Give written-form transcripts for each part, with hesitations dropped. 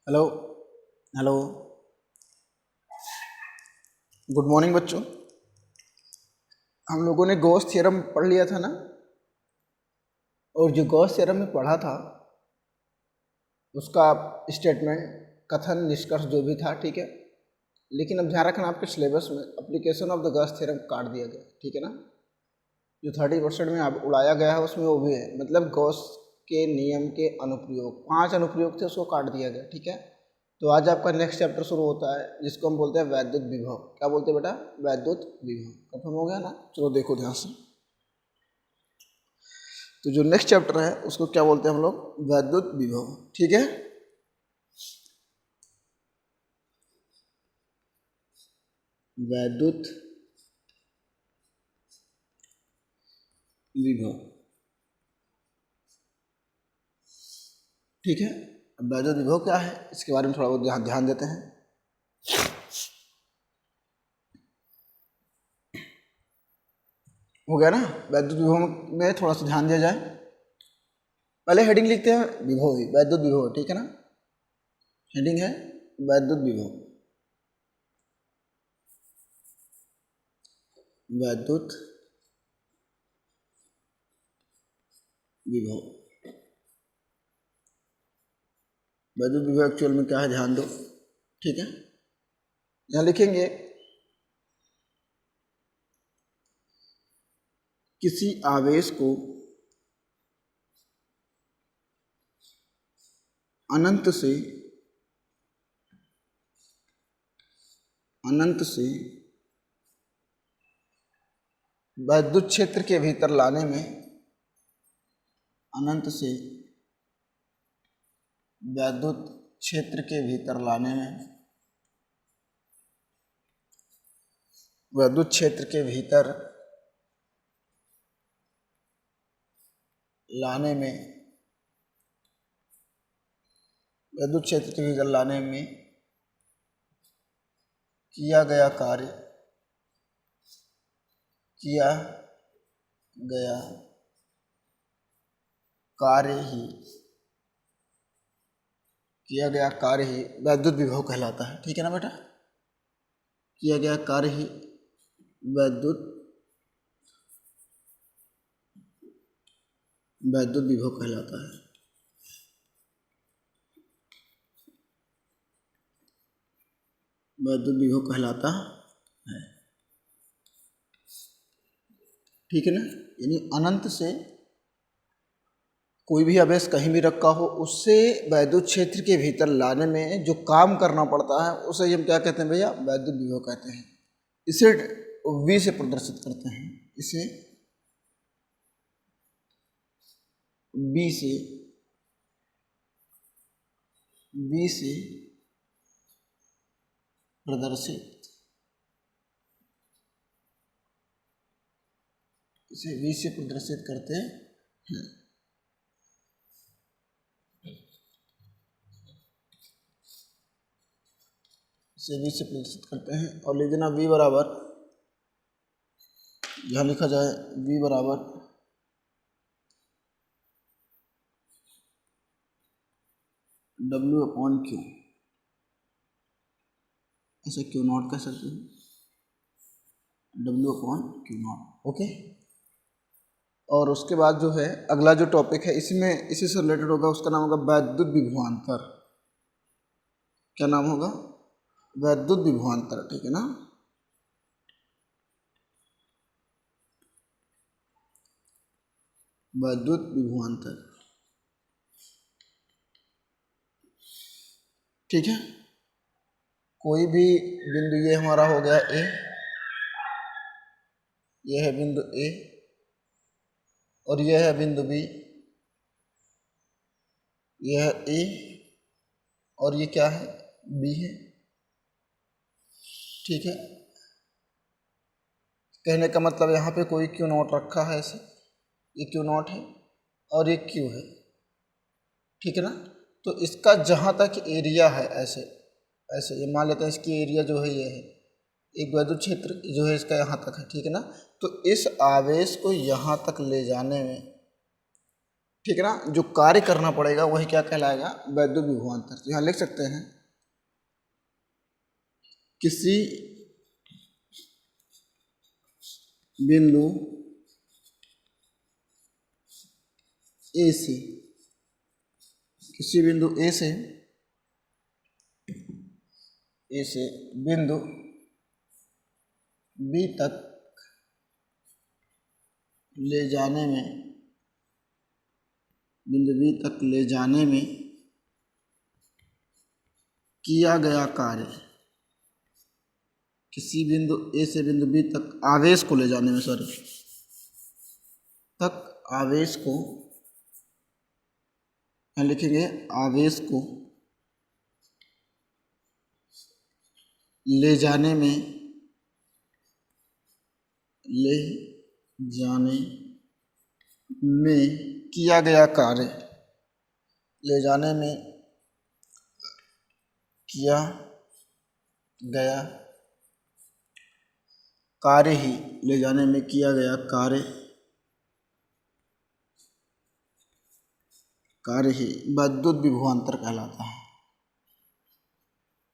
Hello. Hello. Good morning बच्चों। हम लोगों ने गॉस थ्योरम पढ़ लिया था ना, और जो गॉस थ्योरम में पढ़ा था उसका स्टेटमेंट, कथन, निष्कर्ष जो भी था, ठीक है। लेकिन अब ध्यान रखना, आपके सिलेबस में application of the Gauss theorem काट दिया गया, ठीक है ना। जो 30% में अब उड़ाया गया है उसमें वो भी है, मतलब गॉस के नियम के अनुप्रयोग, 5 अनुप्रयोग थे, उसको काट दिया गया, ठीक है। तो आज आपका नेक्स्ट चैप्टर शुरू होता है जिसको हम बोलते हैं वैद्युत विभव। क्या बोलते हैं बेटा? वैद्युत विभव। कंफर्म हो गया ना? चलो देखो ध्यान से। तो जो नेक्स्ट चैप्टर है उसको क्या बोलते हैं हम लोग? वैद्युत विभव, ठीक है। वैद्युत विभव, ठीक है। अब वैद्युत विभव क्या है इसके बारे में थोड़ा बहुत ध्यान देते हैं। हो गया ना? वैद्युत विभव में थोड़ा सा ध्यान दिया जाए। पहले हेडिंग लिखते हैं विभव, ही वैद्युत विभव, ठीक है ना। हेडिंग है वैद्युत विभव। वैद्युत विभव, वैद्युत विभव एक्चुअल में क्या है ध्यान दो, ठीक है। यहाँ लिखेंगे किसी आवेश को अनंत से वैद्युत क्षेत्र के भीतर लाने में, अनंत से वैद्युत क्षेत्र के भीतर लाने में, वैद्युत क्षेत्र के भीतर लाने में, वैद्युत क्षेत्र के भीतर लाने में किया गया कार्य, किया गया कार्य ही, किया गया कार्य ही वैद्युत विभव कहलाता है, ठीक है ना बेटा। किया गया कार्य ही वैद्युत विभव कहलाता है। वैद्युत विभव कहलाता है, ठीक है ना। यानी अनंत से कोई भी आवेश कहीं भी रखा हो उससे वैद्युत क्षेत्र के भीतर लाने में जो काम करना पड़ता है उसे हम क्या कहते हैं भैया? वैद्युत विभव कहते हैं। इसे V से प्रदर्शित करते हैं, इसे B से प्रदर्शित, इसे V से प्रदर्शित करते हैं। इसे V से प्रदर्शित करते हैं और लिख देना V बराबर, यहाँ लिखा जाए V बराबर W/Q, ऐसे Q0 कह सकते हैं, W/Q0, ओके। और उसके बाद जो है अगला जो टॉपिक है इसमें इसी से रिलेटेड होगा, उसका नाम होगा वैद्युत विभवांतर। क्या नाम होगा? वैद्युत विभवांतर, ठीक है ना। वैद्युत विभवांतर, ठीक है। कोई भी बिंदु, ये हमारा हो गया ए, ये है बिंदु ए, और यह है बिंदु बी, यह है ए, और ये क्या है? बी है, ठीक है। कहने का मतलब यहाँ पे कोई Q0 रखा है, ऐसे ये Q0 है और ये Q है, ठीक है ना। तो इसका जहाँ तक एरिया है, ऐसे ऐसे ये मान लेते हैं, इसकी एरिया जो है ये है, एक वैद्युत क्षेत्र जो है इसका यहाँ तक है, ठीक है ना। तो इस आवेश को यहाँ तक ले जाने में ठीक है ना। जो कार्य करना पड़ेगा वही क्या कहलाएगा, वैद्युत विभवांतर। तो यहाँ लिख सकते हैं किसी बिंदु ए से, किसी बिंदु ए से बिंदु बी तक ले जाने में, बिंदु बी तक ले जाने में किया गया कार्य, किसी बिंदु ए से बिंदु बी तक आवेश को ले जाने में, तक आवेश को, यहाँ लिखेंगे आवेश को ले जाने में किया गया कार्य, ले जाने में किया गया कार्य ही, ले जाने में किया गया कार्य ही वैद्युत विभवांतर कहलाता है।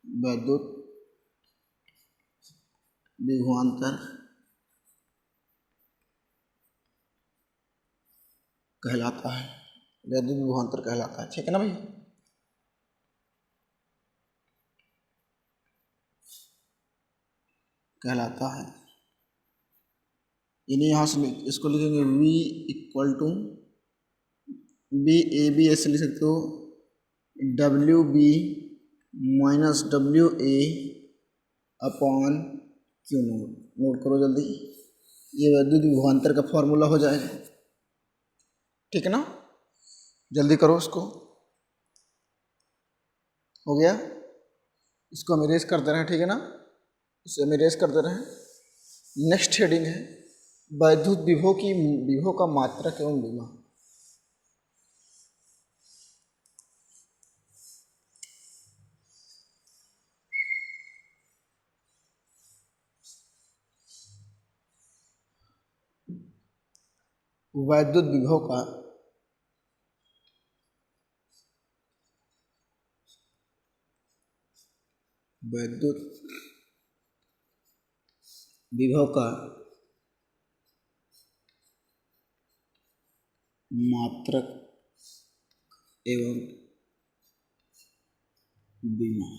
वैद्युत विभवांतर कहलाता है, वैद्युत विभवांतर कहलाता है। ठीक है ना भाई। कहलाता है, यानी यहाँ से इसको लिखेंगे V equal to B A B, ऐसे लिख सकते हो W B minus W A upon Q naught. Note करो जल्दी, ये वैद्युत विभवांतर का फॉर्मूला हो जाएगा। ठीक है ना, जल्दी करो इसको। हो गया, इसको हम इरेज करते रहें। ठीक है ना, इसे हम इरेज करते रहें। नेक्स्ट हेडिंग है वैद्युत विभव का मात्रक एवं विभव। वैद्युत विभव का मात्रक एवं विभव।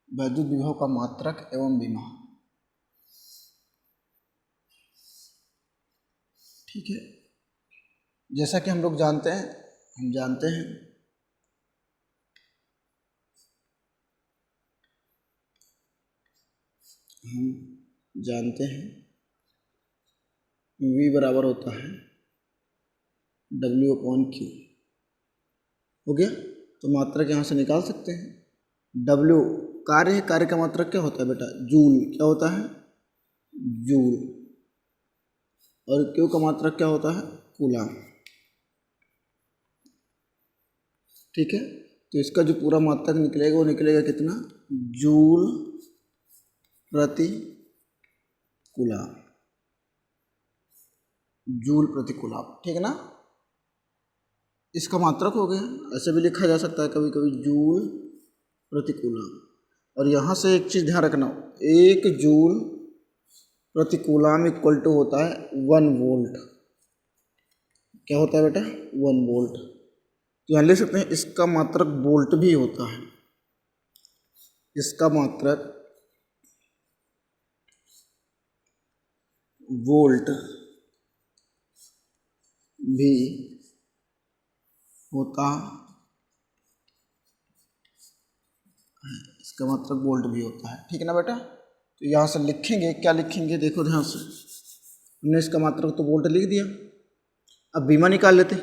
वैद्युत विभव का मात्रक एवं विभव। ठीक है, जैसा कि हम लोग जानते हैं, हम जानते हैं V बराबर होता है W अपॉन Q। हो गया, तो मात्रक यहाँ से निकाल सकते हैं। W कार्य है, कार्य का मात्रक क्या होता है बेटा, जूल। क्या होता है, जूल। और Q का मात्रक क्या होता है, कूलाम। ठीक है, तो इसका जो पूरा मात्रक निकलेगा वो निकलेगा कितना, जूल प्रति कूलाम। जूल प्रति कूलाम। ठीक है ना, इसका मात्रक हो गया। ऐसे भी लिखा जा सकता है कभी कभी, जूल प्रति कूलाम। और यहाँ से एक चीज़ ध्यान रखना, 1 जूल प्रति कूलाम इक्वल टू होता है 1 वोल्ट। क्या होता है बेटा, 1 वोल्ट। तो यहाँ लिख सकते हैं इसका मात्रक वोल्ट भी होता है। इसका मात्रक वोल्ट भी होता है, इसका मात्रक वोल्ट भी होता है। ठीक है ना बेटा, तो यहाँ से लिखेंगे, क्या लिखेंगे देखो ध्यान से। हमने इसका मात्रक तो वोल्ट लिख दिया, अब बीमा निकाल लेते।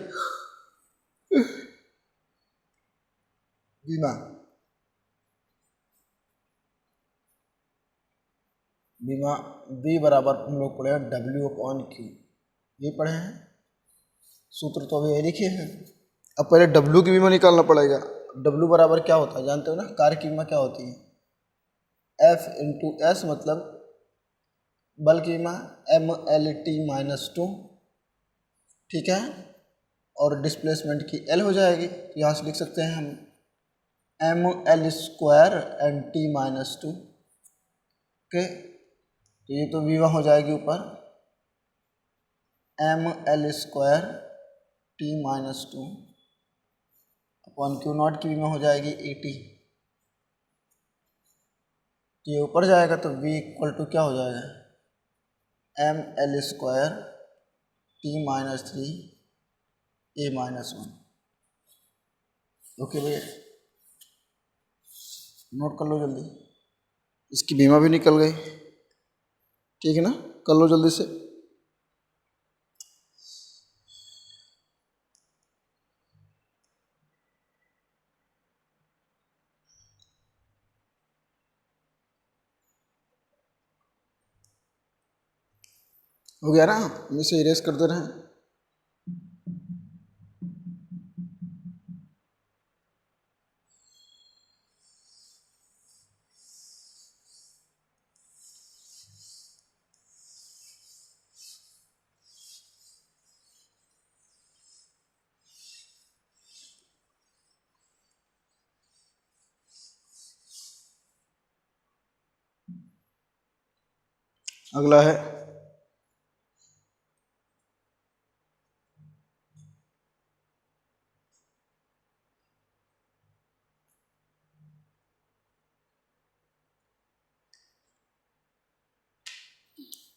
बीमा बी बराबर हम लोग पढ़े हैं W अपॉन Q, ये पढ़े हैं। सूत्र तो अभी ये लिखे हैं। अब पहले W की बीमा निकालना पड़ेगा। W बराबर क्या होता है जानते हो ना, कार्य की बीमा क्या होती है, F इंटू एस, मतलब बल की बीमा MLT-2 ठीक है, और डिस्प्लेसमेंट की एल हो जाएगी। तो यहाँ से लिख सकते हैं हम M L square and T minus two. Okay, तो ये तो V1 हो जाएगी ऊपर, M L square T minus two upon Q naught की V1 हो जाएगी 80। तो ये ऊपर जाएगा तो V इक्वल टू क्या हो जाएगा, M L square T minus three A minus one. Okay भैया, नोट कर लो जल्दी, इसकी बीमा भी निकल गई। ठीक है ना, कर लो जल्दी से। हो गया ना, हम इसे इरेज कर दे रहे हैं। अगला है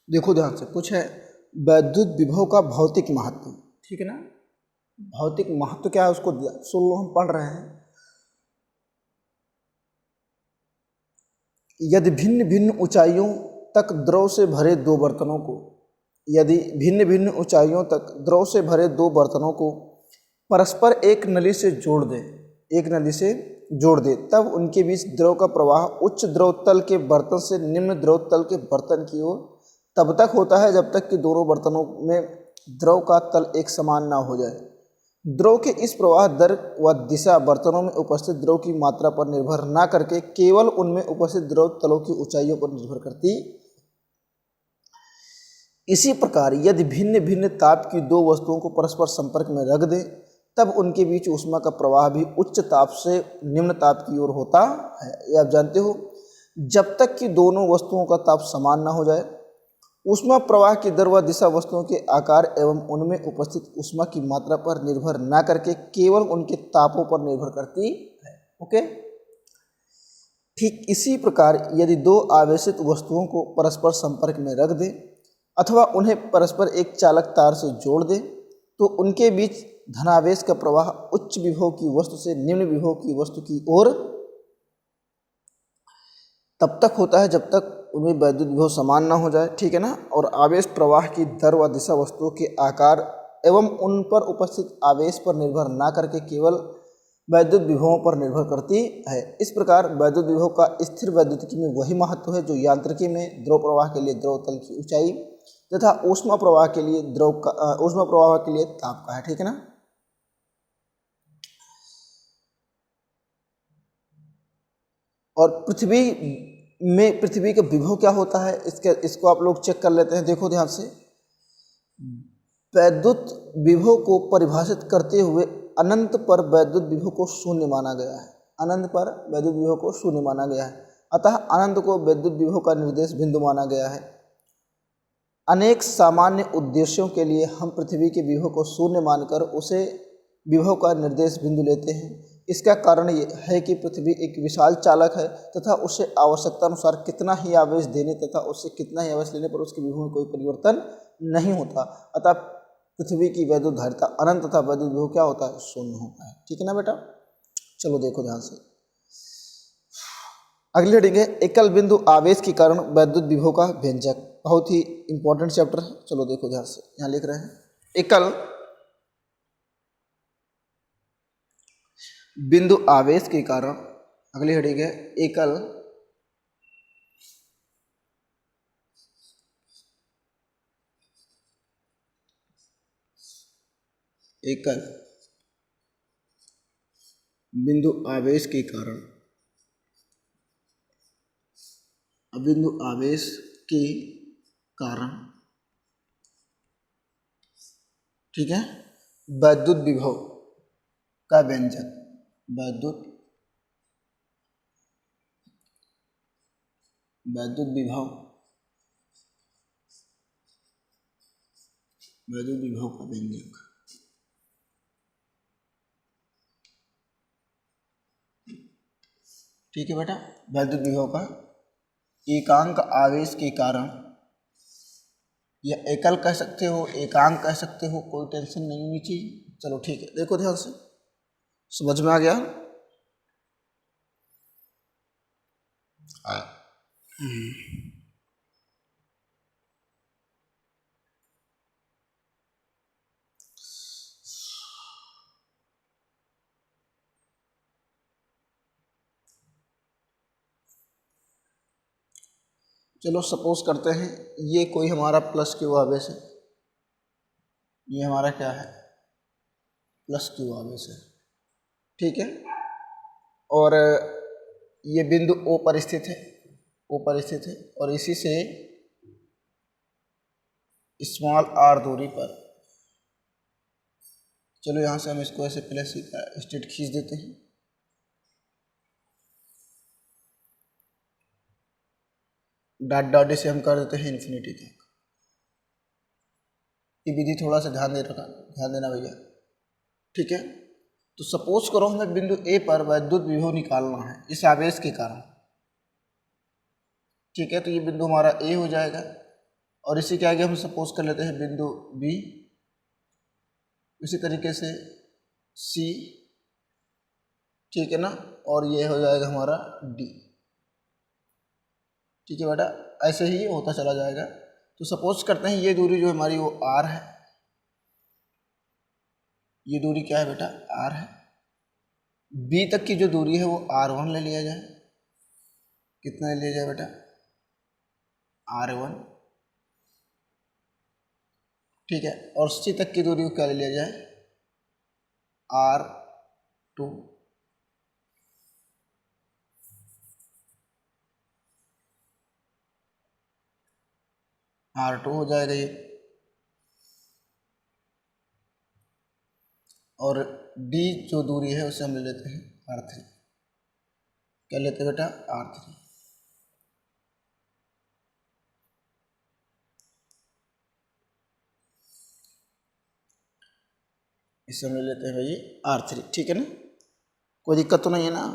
देखो ध्यान से, कुछ है वैद्युत विभव का भौतिक महत्व। ठीक है ना, भौतिक महत्व क्या है उसको सुन लो, हम पढ़ रहे हैं। यदि भिन्न भिन्न ऊंचाइयों तक द्रव से भरे दो बर्तनों को, यदि भिन्न भिन्न ऊंचाइयों तक द्रव से भरे दो बर्तनों को परस्पर एक नली से जोड़ दे, एक नली से जोड़ दे, तब उनके बीच द्रव का प्रवाह उच्च द्रव तल के बर्तन से निम्न द्रव तल के बर्तन की ओर तब तक होता है जब तक कि दोनों बर्तनों में द्रव का तल एक समान ना हो जाए। द्रव के इस प्रवाह दर व दिशा बर्तनों में उपस्थित द्रव की मात्रा पर निर्भर न करके केवल उनमें उपस्थित द्रव तलों की ऊंचाइयों पर निर्भर करती। इसी प्रकार यदि भिन्न भिन्न ताप की दो वस्तुओं को परस्पर संपर्क में रख दें, तब उनके बीच ऊष्मा का प्रवाह भी उच्च ताप से निम्न ताप की ओर होता है। ये आप जानते हो, जब तक कि दोनों वस्तुओं का ताप समान ना हो जाए, ऊष्मा प्रवाह की दर व दिशा वस्तुओं के आकार एवं उनमें उपस्थित ऊष्मा की मात्रा पर निर्भर न करके केवल उनके तापों पर निर्भर करती है। ओके, ठीक इसी प्रकार यदि दो आवेशित वस्तुओं को परस्पर संपर्क में रख दें अथवा उन्हें परस्पर एक चालक तार से जोड़ दें, तो उनके बीच धनावेश का प्रवाह उच्च विभव की वस्तु से निम्न विभव की वस्तु की ओर तब तक होता है जब तक उनमें वैद्युत विभव समान ना हो जाए। ठीक है ना, और आवेश प्रवाह की दर व दिशा वस्तुओं के आकार एवं उन पर उपस्थित आवेश पर निर्भर ना करके केवल वैद्युत विभवों पर निर्भर करती है। इस प्रकार वैद्युत विभव का स्थिर वैद्युतिकी में वही महत्व है जो यांत्रिकी में द्रव प्रवाह के लिए द्रव तल की ऊंचाई तथा ऊष्मा प्रवाह के लिए ऊष्मा प्रवाह के लिए ताप का है। ठीक है ना, और पृथ्वी का विभव क्या होता है, इसको आप लोग चेक कर लेते हैं। देखो ध्यान से, वैद्युत विभव को परिभाषित करते हुए अनंत पर वैद्युत विभव को शून्य माना गया है। अनंत पर वैद्युत विभव को शून्य माना गया है, अतः अनंत को वैद्युत विभव का निर्देश बिंदु माना गया है। अनेक सामान्य उद्देश्यों के लिए हम पृथ्वी के विभव को शून्य मानकर उसे विभव का निर्देश बिंदु लेते हैं। इसका कारण ये है कि पृथ्वी एक विशाल चालक है तथा उसे आवश्यकता अनुसार कितना ही आवेश देने तथा उससे कितना ही आवेश लेने पर उसके विभव में कोई परिवर्तन नहीं होता। अतः पृथ्वी की वैद्युत धारिता अनंत तथा वैद्युत विभव क्या होता है, शून्य होता है। ठीक है ना बेटा, चलो देखो ध्यान से, अगली हेडिंग है एकल बिंदु आवेश के कारण वैद्युत विभव का व्यंजक। बहुत ही इंपॉर्टेंट चैप्टर है, चलो देखो ध्यान से। यहाँ लिख रहे हैं एकल बिंदु आवेश के कारण, अगली हेडिंग है एकल बिंदु आवेश के कारण, बिंदु आवेश के कारण ठीक है। वैद्युत विभव का व्यंजक, वैद्युत विभव, वैद्युत विभव का व्यंजक। ठीक है बेटा, वैद्युत विभव का एकांक आवेश के कारण, या एकल कह सकते हो, एकांक कह सकते हो, कोई टेंशन नहीं होनी चाहिए। चलो ठीक है, देखो ध्यान से, समझ में आ गया। चलो सपोज करते हैं ये कोई हमारा प्लस क्यू आवेश है, ये हमारा क्या है, प्लस क्यू आवेश है। ठीक है, और ये बिंदु ओ पर स्थित है, ओ पर स्थित है, और इसी से स्मॉल आर दूरी पर, चलो यहाँ से हम इसको ऐसे प्लस स्टेट खींच देते हैं। डॉट डॉट से हम कर देते हैं इन्फिनिटी तक। ये विधि थोड़ा सा ध्यान देना भैया। ठीक है, तो सपोज करो हमें बिंदु ए पर वैद्युत विभव निकालना है इस आवेश के कारण। ठीक है, तो ये बिंदु हमारा ए हो जाएगा, और इसी के आगे हम सपोज कर लेते हैं बिंदु बी, इसी तरीके से सी, ठीक है ना, और ये हो जाएगा हमारा डी। ठीक है बेटा, ऐसे ही होता चला जाएगा। तो सपोज करते हैं ये दूरी जो हमारी वो आर है, ये दूरी क्या है बेटा, आर है। बी तक की जो दूरी है वो R1 ले लिया जाए। कितना ले लिया जाए बेटा, R1। ठीक है, और सी तक की दूरी को क्या ले लिया जाए, R2। R2 हो जाएगा ये, और डी जो दूरी है उसे हम ले लेते हैं R3। क्या लेते हैं बेटा, R3। इसे हम ले लेते हैं भाई R3। ठीक है ना, कोई दिक्कत तो नहीं है ना।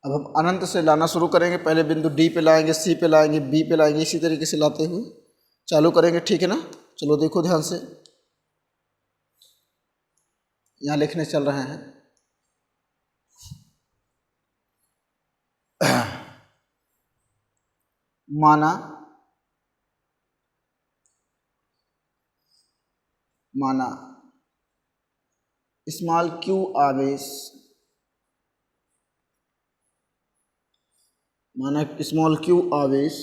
अब हम अनंत से लाना शुरू करेंगे, पहले बिंदु डी पे लाएंगे, सी पे लाएंगे, बी पे लाएंगे, इसी तरीके से लाते हुए चालू करेंगे। ठीक है ना, चलो देखो ध्यान से, यहाँ लिखने चल रहे हैं। माना स्मॉल क्यू आवेश, माना स्मॉल क्यू आवेश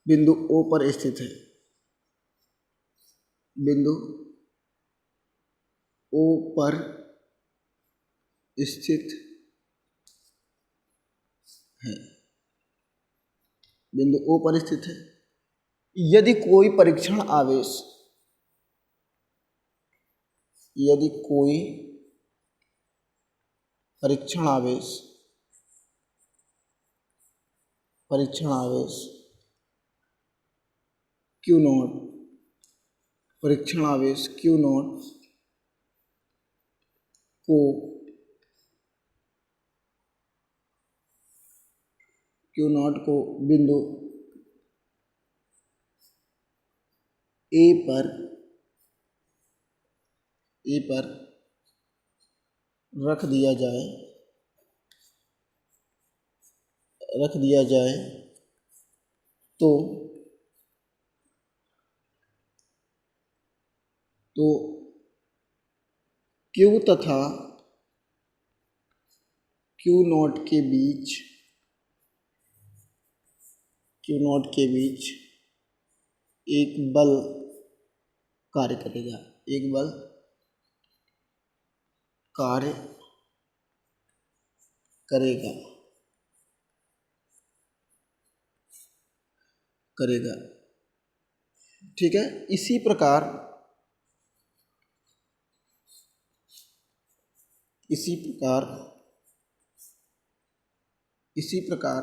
बिंदु ओ पर स्थित है, बिंदु ओ पर स्थित है, बिंदु ओ पर स्थित है। यदि कोई परीक्षण आवेश, यदि कोई परीक्षण आवेश, परीक्षण आवेश क्यू नॉट, परीक्षण आवेश क्यू नॉट को बिंदु ए पर रख दिया जाए तो क्यू तथा क्यू नॉट के बीच एक बल कार्य करेगा, एक बल कार्य करेगा करेगा ठीक है। इसी प्रकार इसी प्रकार इसी प्रकार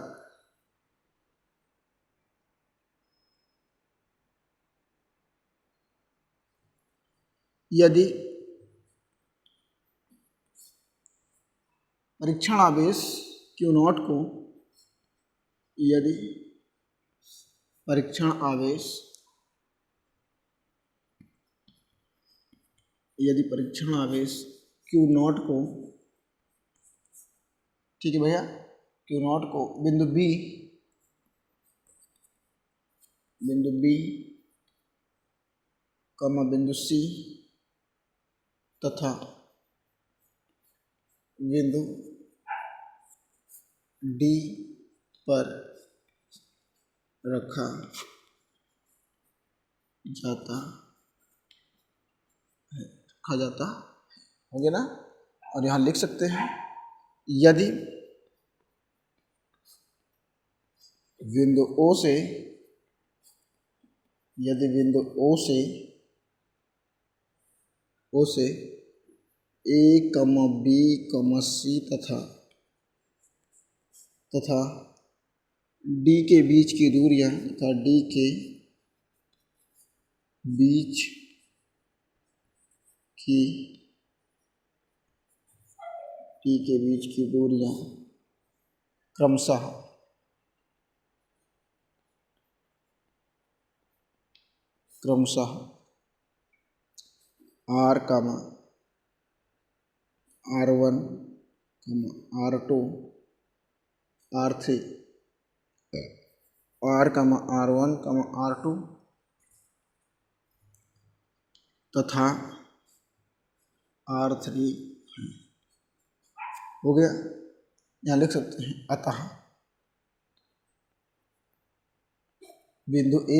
यदि परीक्षण आवेश Q नॉट को यदि परीक्षण आवेश Q नॉट को, ठीक है भैया, Q नॉट को बिंदु B कमा बिंदु C तथा बिंदु D पर रखा जाता हो गया ना। और यहाँ लिख सकते हैं यदि बिंदु O से A, B, C तथा D के बीच की दूरियां क्रमशः R, R1, R2, R3, R1, R2 तथा R3 हो गया। यहाँ लिख सकते हैं अतः बिंदु A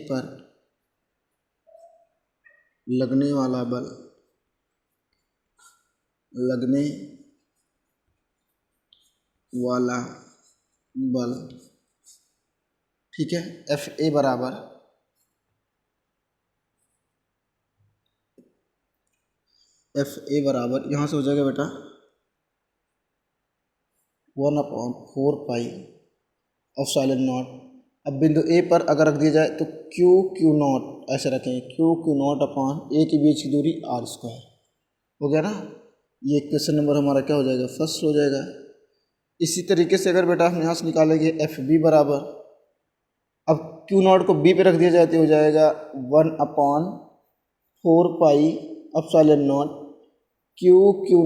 पर लगने वाला बल ठीक है, FA बराबर यहाँ से हो जाएगा बेटा 1/4 एप्सिलॉन नॉट। अब बिंदु A पर अगर रख दिया जाए तो Q नॉट ऐसे रखेंगे, Q नॉट अपॉन A के बीच की दूरी R² हो गया ना। ये क्वेश्चन नंबर हमारा क्या हो जाएगा, फर्स्ट हो जाएगा। इसी तरीके से अगर बेटा हम यहाँ से निकालेंगे FB बराबर, अब Q नॉट को B पे रख दिया जाए तो हो जाएगा 1/4 epsilon naught Q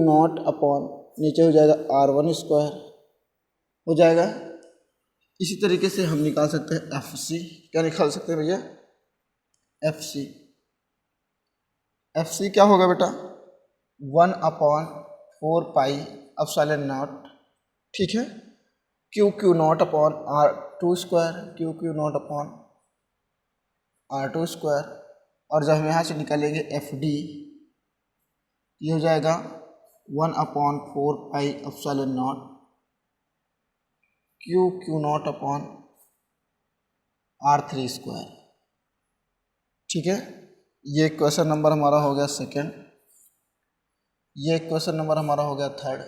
naught upon नीचे हो जाएगा R1² हो जाएगा। इसी तरीके से हम निकाल सकते हैं FC। क्या निकाल सकते हैं भैया, FC क्या होगा बेटा 1/4 एप्सिलॉन नॉट ठीक है, Q naught upon Q naught upon R2²। और जब हम यहाँ से निकालेंगे FD ये हो जाएगा 1/4 epsilon naught Q naught upon R3²। ठीक है, ये क्वेश्चन नंबर हमारा हो गया सेकेंड, ये क्वेश्चन नंबर हमारा हो गया थर्ड,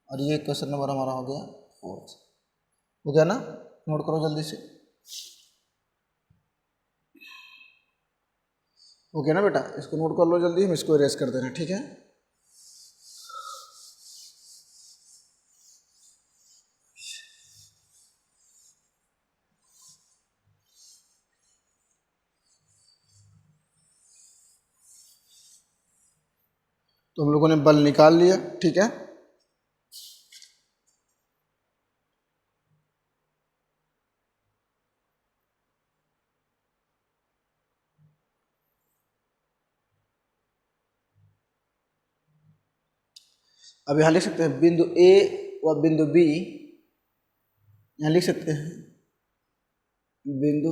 और ये क्वेश्चन नंबर हमारा हो गया फोर्थ। हो गया ना, नोट करो जल्दी से। हो गया ना बेटा, इसको नोट कर लो जल्दी, हम इसको इरेज कर दे रहे हैं ठीक है। तो हम लोगों ने बल निकाल लिया ठीक है। अब यहाँ लिख सकते हैं बिंदु A व बिंदु B, यहाँ लिख सकते हैं बिंदु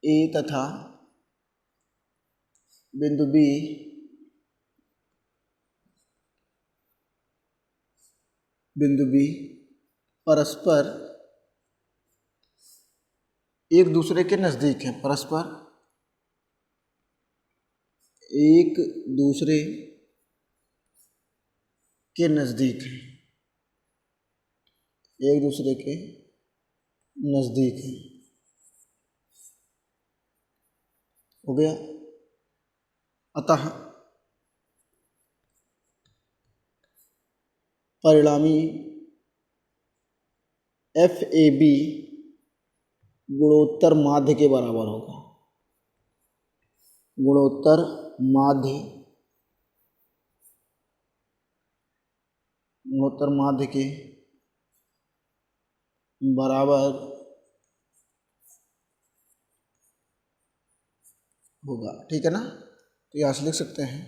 A तथा बिंदु बी परस्पर एक दूसरे के नज़दीक हैं, परस्पर एक दूसरे के नज़दीक हैं, एक दूसरे के नज़दीक हैं, हो गया। अतः परिणामी FAB गुणोत्तर माध्य के बराबर होगा, गुणोत्तर माध्य के बराबर होगा, ठीक है ना। तो यहाँ से लिख सकते हैं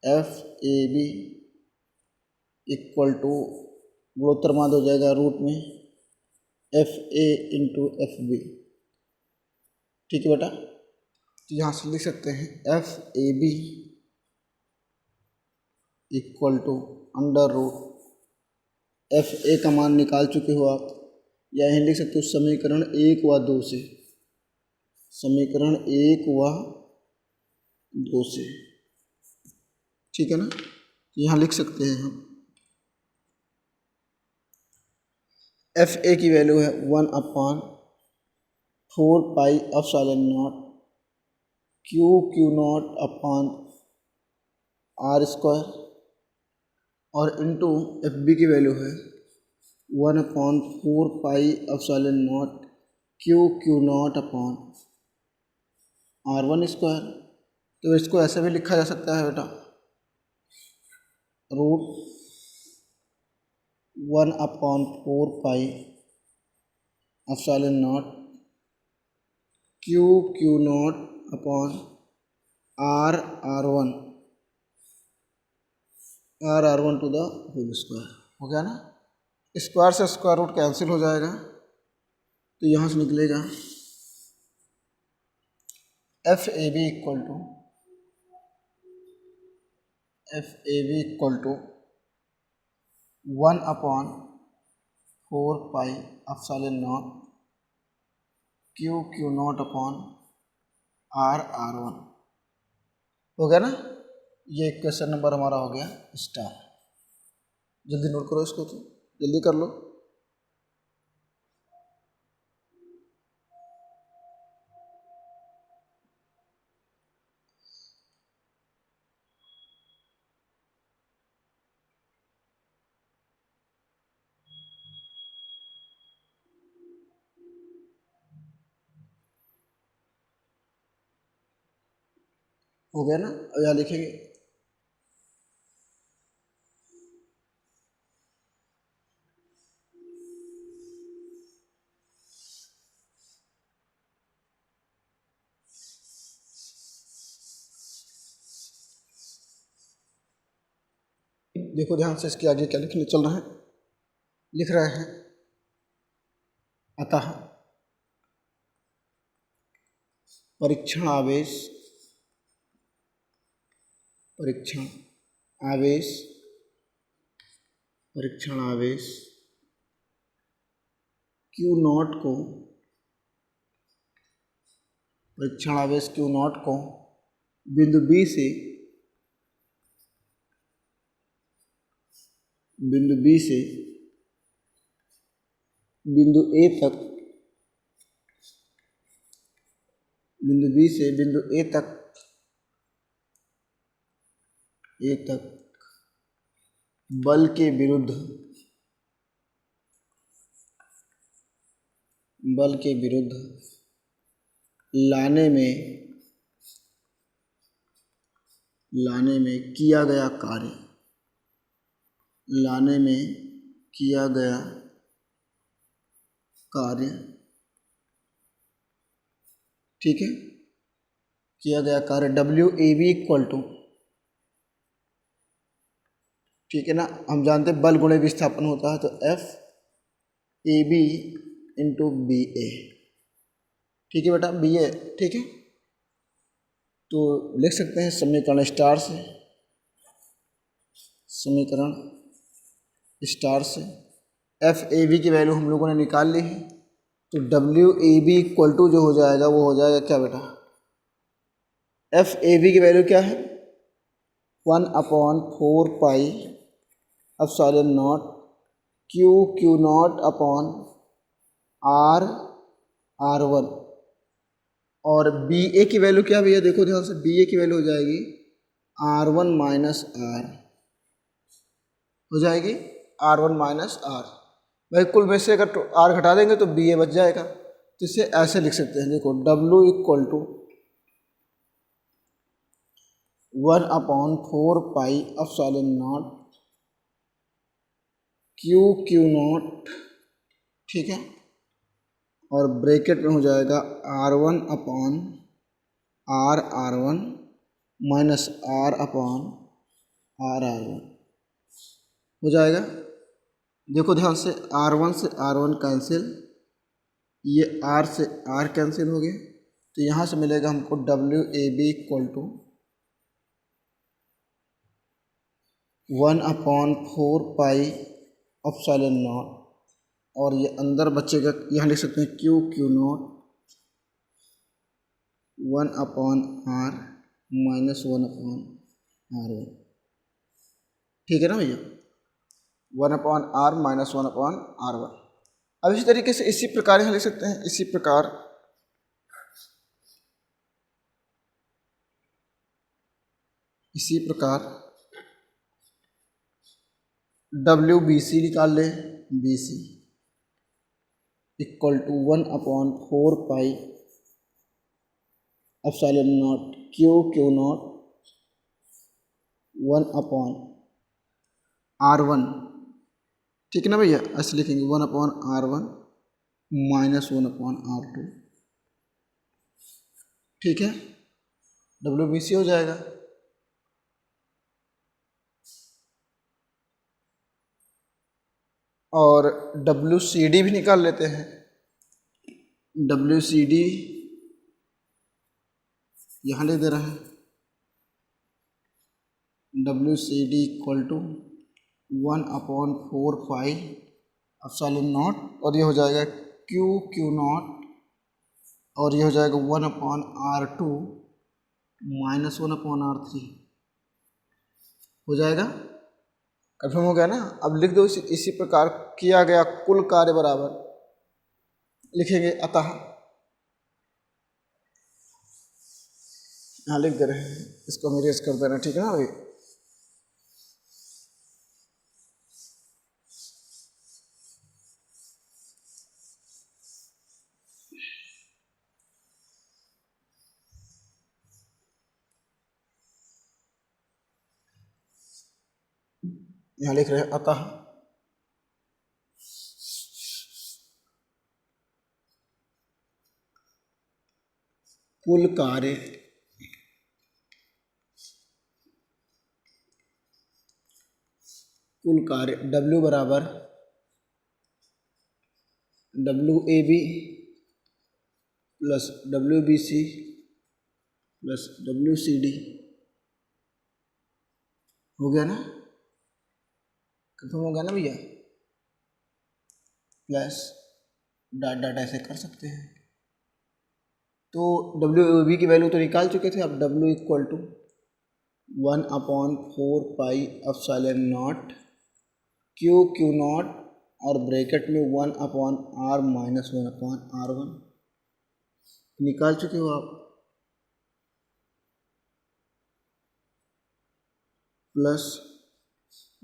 FAB इक्वल टू गुणोत्तर माध्य हो जाएगा रूट में FA इंटू FB, ठीक है बेटा। तो यहाँ से लिख सकते हैं FAB equal to under root FA का मान निकाल चुके हो आप, या यहीं लिख सकते हो समीकरण 1 व 2 से, समीकरण 1 व 2 से, ठीक है ना। यहाँ लिख सकते हैं हम FA की वैल्यू है 1/4 pi epsilon naught Q naught upon R square, और इंटू FB की वैल्यू है 1/4 pi epsilon naught Q naught upon R1 square. तो इसको ऐसे भी लिखा जा सकता है बेटा, root 1/4 pi epsilon naught Q naught upon R1 to the whole square, हो गया ना। स्क्वायर से स्क्वायर रूट कैंसिल हो जाएगा, तो यहाँ से निकलेगा FAB equal to 1/4 pi epsilon naught Q naught upon R1, हो गया ना। ये क्वेश्चन नंबर हमारा हो गया स्टार। जल्दी नोट करो इसको, तो जल्दी कर लो। हो गया ना। अब यहाँ लिखेंगे देखो ध्यान से, इसके आगे क्या लिखने चल रहा है, लिख रहे हैं अतः परीक्षण आवेश Q नॉट को बिंदु B से बिंदु A तक, बिंदु B से बिंदु A तक बल के विरुद्ध लाने में किया गया कार्य, ठीक है, किया गया कार्य WAB इक्वल टू, ठीक है ना। हम जानते हैं बल गुणे विस्थापन होता है, तो FAB इंटू BA, ठीक है बेटा, BA, ठीक है। तो लिख सकते हैं समीकरण स्टार से, समीकरण स्टार से एफ ए बी की वैल्यू हम लोगों ने निकाल ली है। तो W A B equal to जो हो जाएगा वो हो जाएगा क्या बेटा, एफ ए बी की वैल्यू क्या है 1/4 pi epsilon naught Q Q naught upon R R one. और बी ए की वैल्यू क्या भैया, देखो ध्यान से, बी ए की वैल्यू हो जाएगी R1 माइनस आर, हो जाएगी R1 माइनस आर। भाई कुल में से अगर आर घटा देंगे तो बी ए बच जाएगा। तो इसे ऐसे लिख सकते हैं, देखो W equal to 1/4 pi epsilon naught Q Q naught, ठीक है, और ब्रैकेट में हो जाएगा R1 upon R R one minus R upon R R one हो जाएगा। देखो ध्यान से, R1 से R1 कैंसिल, ये R से R कैंसिल हो गए, तो यहाँ से मिलेगा हमको W A B equal to 1/4 pi epsilon naught, और ये अंदर बचेगा, यहाँ लिख सकते हैं Q Q not 1/r minus 1/r1, ठीक है ना भैया, 1/r माइनस 1/r1। अब इसी तरीके से इसी प्रकार यहाँ लिख सकते हैं, इसी प्रकार डब्ल्यू बी सी निकाल लें, B C equal to 1/4 pi epsilon naught Q Q naught 1/r1, ठीक है ना भैया, ऐसे लिखेंगे 1/r1 माइनस 1/r2, ठीक है, डब्ल्यू बी सी हो जाएगा। और डब्ल्यू सी डी भी निकाल लेते हैं, डब्ल्यू सी डी यहाँ लिख दे रहे हैं, W C D equal to 1/4 pi epsilon naught, और ये हो जाएगा क्यू क्यू नॉट, और ये हो जाएगा 1/r2 माइनस 1/r3 हो जाएगा। कन्फर्म हो गया ना। अब लिख दो इसी प्रकार किया गया कुल कार्य बराबर, लिखेंगे अतः, यहाँ लिख दे रहे हैं, इसको हम इरेज कर देना, ठीक है ना भाई। यहाँ लिख रहे हैं अतः कुल कार्य W बराबर W A B plus W B C plus W C D हो गया ना, कंफर्म हो गया ना भैया, प्लस डॉट डॉट ऐसे कर सकते हैं। तो डब्ल्यू ए बी की वैल्यू तो निकाल चुके थे, अब W equal to 1/4 pi epsilon naught Q Q naught, और ब्रैकेट में 1/r माइनस 1/r1 निकाल चुके हो आप, plus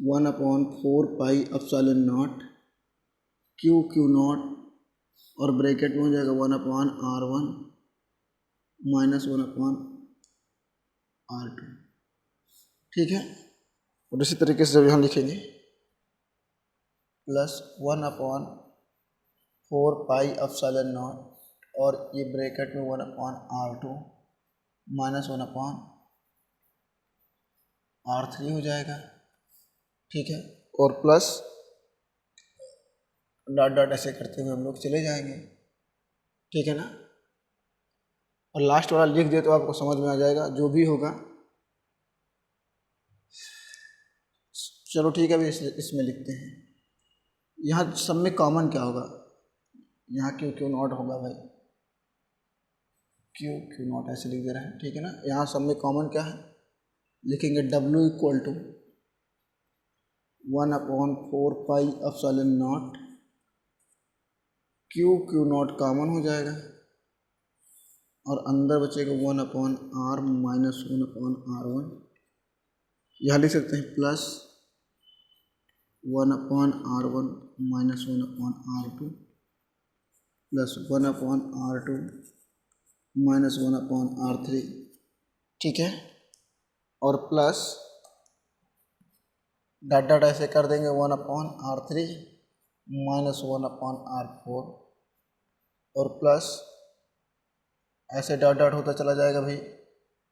1/4 pi epsilon naught Q Q naught, और ब्रैकेट में हो जाएगा 1/r1 माइनस 1/r2, ठीक है। और इसी तरीके से जब यहाँ लिखेंगे प्लस 1/4 पाई एप्सिलॉन नॉट, और ये ब्रैकेट में 1/r2 माइनस 1/r3 हो जाएगा, ठीक है। और प्लस डॉट डॉट ऐसे करते हुए हम लोग चले जाएंगे, ठीक है ना। और लास्ट वाला लिख दे तो आपको समझ में आ जाएगा जो भी होगा। चलो ठीक है, अभी इसमें लिखते हैं। यहाँ सब में कॉमन क्या होगा, यहाँ क्यू नॉट होगा भाई, क्यू नॉट ऐसे लिख दे रहे हैं, ठीक है ना। यहाँ सब में कॉमन क्या है, लिखेंगे W equal to 1/4 pi epsilon naught, Q naught common हो जाएगा और अंदर बचेगा 1/r माइनस 1/r1। यहाँ लिख सकते हैं plus 1/r1 minus 1/r2 plus 1/r2 minus 1/r3, ठीक है। और प्लस डॉट डॉट ऐसे कर देंगे 1/r3 माइनस 1/r4 और प्लस ऐसे डॉट डॉट होता चला जाएगा भाई।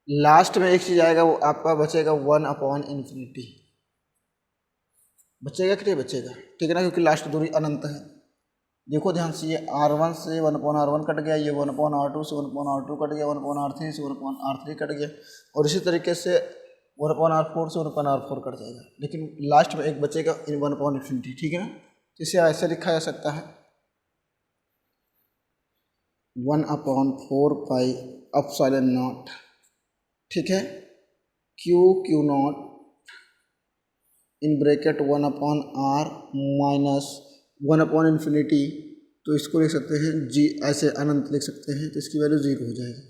लास्ट में एक चीज़ आएगा, वो आपका बचेगा 1/∞। बचेगा कि नहीं बचेगा, ठीक है ना, क्योंकि लास्ट दूरी अनंत है। देखो ध्यान से, ये R1 से 1/r1 कट गया, ये 1/r2 से 1/r2 कट गया, 1/r3 से 1/r3 कट गया, और इसी तरीके से 1/r4 से 1/r4 कट जाएगा, लेकिन लास्ट में एक बचेगा 1/∞, ठीक है ना। इसे ऐसे लिखा जा सकता है 1/4 पाई एप्सिलॉन नॉट, ठीक है, Q not in bracket 1/r minus 1/∞, तो इसको लिख सकते हैं जी, ऐसे अनंत लिख सकते हैं, तो इसकी वैल्यू 0 हो जाएगी,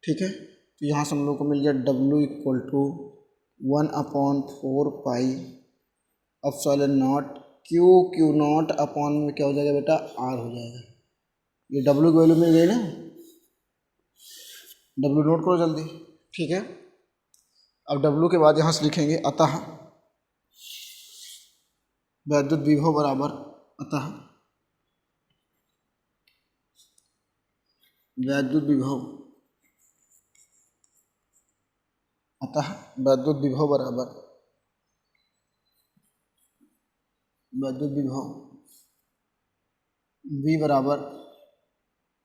ठीक है। तो यहाँ से हम लोग को मिल गया W equal to 1/4 pi epsilon naught, Q naught upon में क्या हो जाएगा बेटा, R हो जाएगा। ये W की वैल्यू मिल गई ना, W नोट करो जल्दी, ठीक है। अब W के बाद यहाँ से लिखेंगे अतः वैद्युत विभव बराबर, अतः वैद्युत विभव, अतः वैद्युत विभव बराबर वैद्युत विभव V बराबर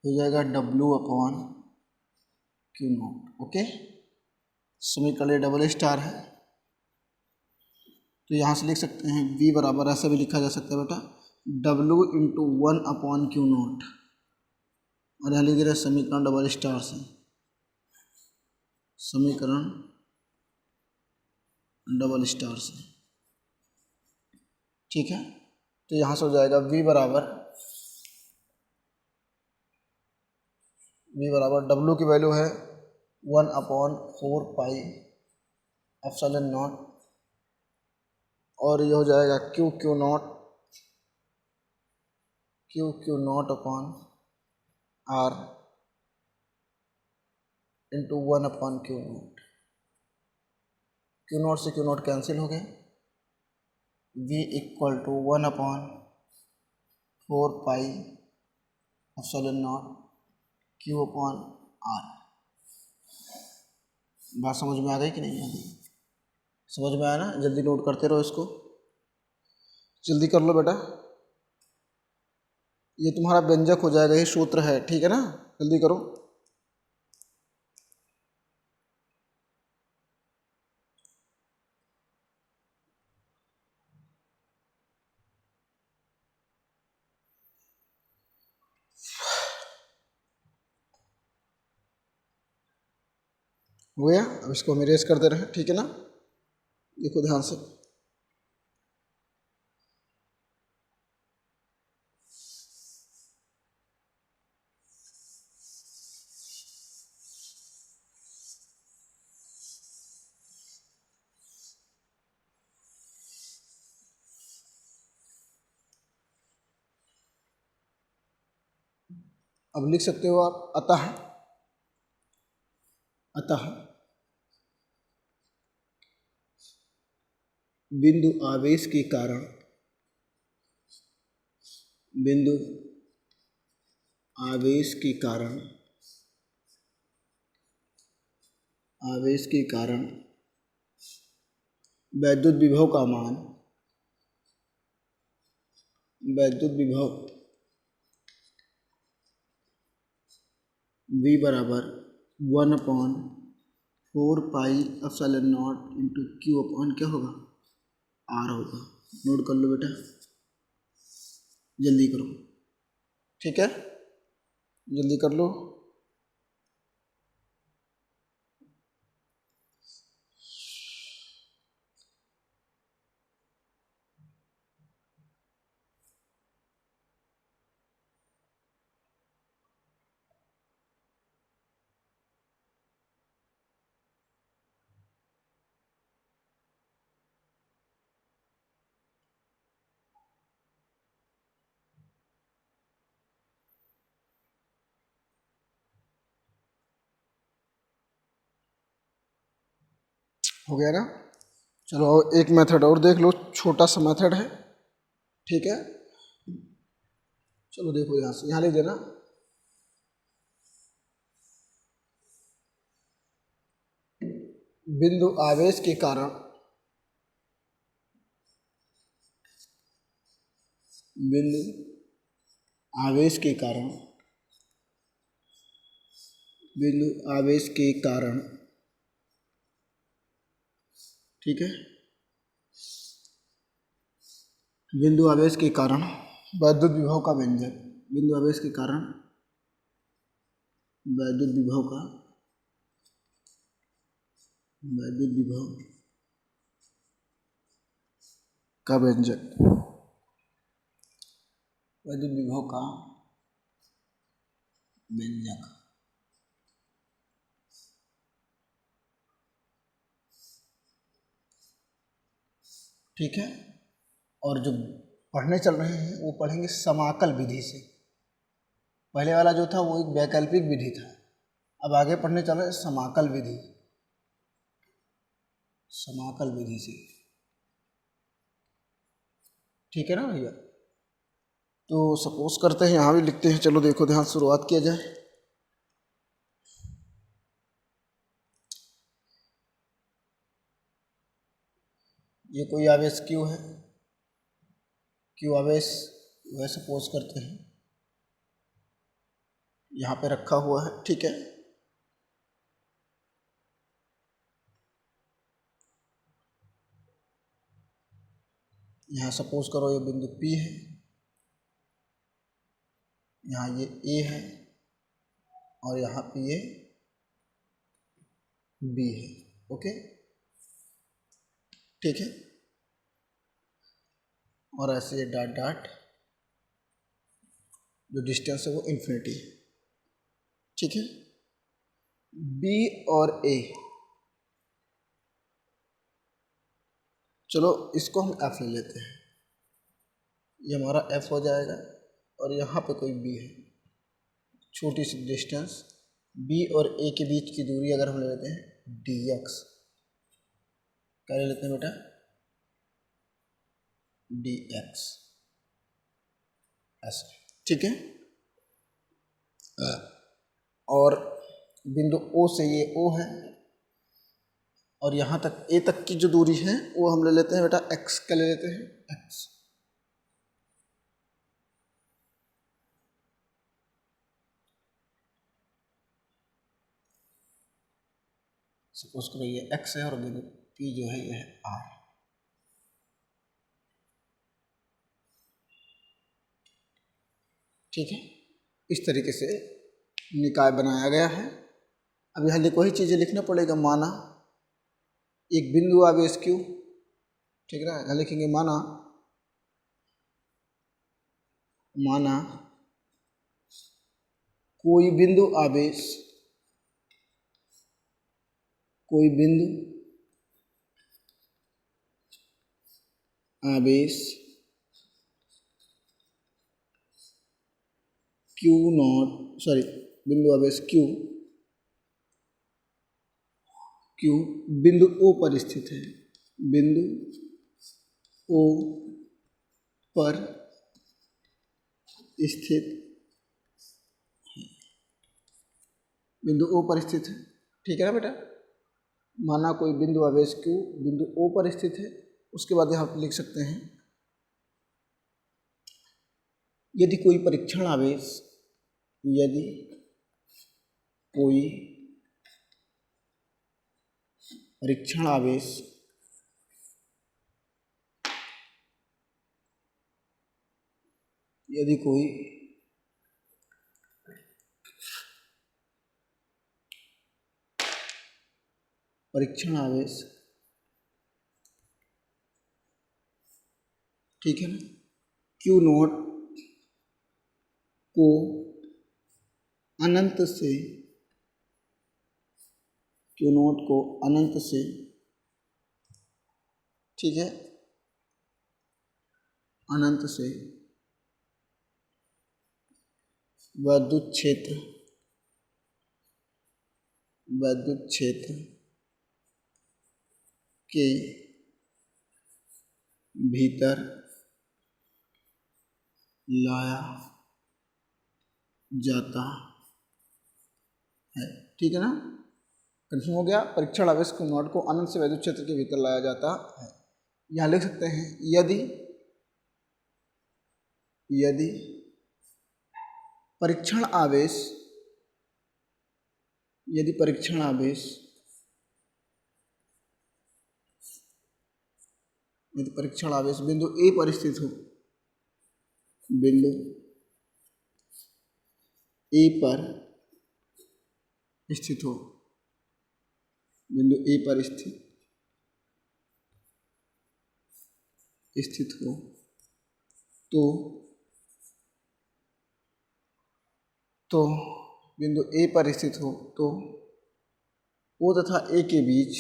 हो जाएगा W/Q नॉट, ओके। समीकरण डबल स्टार है, तो यहाँ से लिख सकते हैं V बराबर, ऐसा भी लिखा जा सकता है बेटा, W इंटू 1/Q नॉट, और यहाँ लिख दे रहे समीकरण डबल स्टार से, समीकरण डबल स्टार से, ठीक है। तो यहाँ से हो जाएगा V बराबर W की वैल्यू है 1/4 पाई एप्सिलॉन नॉट, और ये हो जाएगा Q naught upon R into 1/Q naught. Q naught से क्यू नॉट कैंसिल हो गए, V equal to 1/4 pi epsilon naught Q/R। बात समझ में आ गई कि नहीं आ गई, समझ में आया ना। जल्दी नोट करते रहो इसको, जल्दी कर लो बेटा, ये तुम्हारा व्यंजक हो जाएगा, ये सूत्र है, ठीक है ना, जल्दी करो। हो गया, अब इसको हम इरेज करते रहे, ठीक है ना। देखो ध्यान से, अब लिख सकते हो आप अतः बिंदु आवेश के कारण, बिंदु आवेश के कारण, आवेश के कारण वैद्युत विभव का मान, वैद्युत विभव v बराबर 1/4πε0 इंटू क्यू अपॉन क्या होगा r होगा। नोट कर लो बेटा, जल्दी करो, ठीक है, जल्दी कर लो। हो गया ना? चलो एक मेथड और देख लो, छोटा सा मेथड है, ठीक है। चलो देखो यहाँ से, यहाँ लिख देना बिंदु आवेश के कारण बिंदु आवेश के कारण बिंदु आवेश के कारण, ठीक है, बिंदु आवेश के कारण वैद्युत विभव का व्यंजक, बिंदु आवेश के कारण वैद्युत विभव का व्यंजक, वैद्युत विभव का व्यंजक, ठीक है। और जो पढ़ने चल रहे हैं वो पढ़ेंगे समाकल विधि से। पहले वाला जो था वो एक वैकल्पिक विधि था, अब आगे पढ़ने चल रहे हैं समाकल विधि, समाकल विधि से, ठीक है ना भैया। तो सपोज करते हैं यहाँ भी लिखते हैं, चलो देखो ध्यान, शुरुआत किया जाए। ये कोई आवेश क्यू है, क्यू आवेश वह सपोज करते हैं यहाँ पे रखा हुआ है, ठीक है। यहाँ सपोज करो ये बिंदु P है, यहाँ ये A है और यहाँ पे ये B है, ओके, ठीक है। और ऐसे ये डॉट डॉट, जो डिस्टेंस है वो इन्फिनिटी है, ठीक है। B और A, चलो इसको हम F ले लेते हैं, ये हमारा F हो जाएगा। और यहाँ पे कोई B है, छोटी सी डिस्टेंस B और A के बीच की दूरी अगर हम ले लेते हैं dx, क्या ले लेते हैं बेटा, dx, ऐसा, ठीक है। और बिंदु O से ये O है और यहाँ तक A तक की जो दूरी है वो हम ले लेते हैं बेटा x, क्या ले लेते हैं x। सपोज करो ये x है और बिंदु P जो है ये है r, ठीक है। इस तरीके से निकाय बनाया गया है। अब यहाँ देखो ही चीज़ें लिखना पड़ेगा, माना एक बिंदु आवेश Q, ठीक है ना, यहाँ लिखेंगे माना कोई बिंदु आवेश बिंदु आवेश Q बिंदु O पर स्थित है, बिंदु O पर स्थित है, ठीक है ना बेटा। माना कोई बिंदु आवेश Q बिंदु O पर स्थित है, उसके बाद यहाँ पर लिख सकते हैं यदि कोई परीक्षण आवेश कोई परीक्षण आवेश यदि कोई परीक्षण आवेश, ठीक है ना, क्यू नॉट को अनंत से, क्यू नॉट को अनंत से, ठीक है, अनंत से विद्युत क्षेत्र के भीतर लाया जाता है, ठीक है ना। कंफर्म हो गया। परीक्षण आवेश को नॉट को अनंत से विद्युत क्षेत्र के भीतर लाया जाता है। यहाँ लिख सकते हैं यदि परीक्षण आवेश बिंदु ए पर स्थित हो, बिंदु ए पर स्थित हो, बिंदु ए पर स्थित हो तो बिंदु ए पर स्थित हो तो ओ तथा ए के बीच,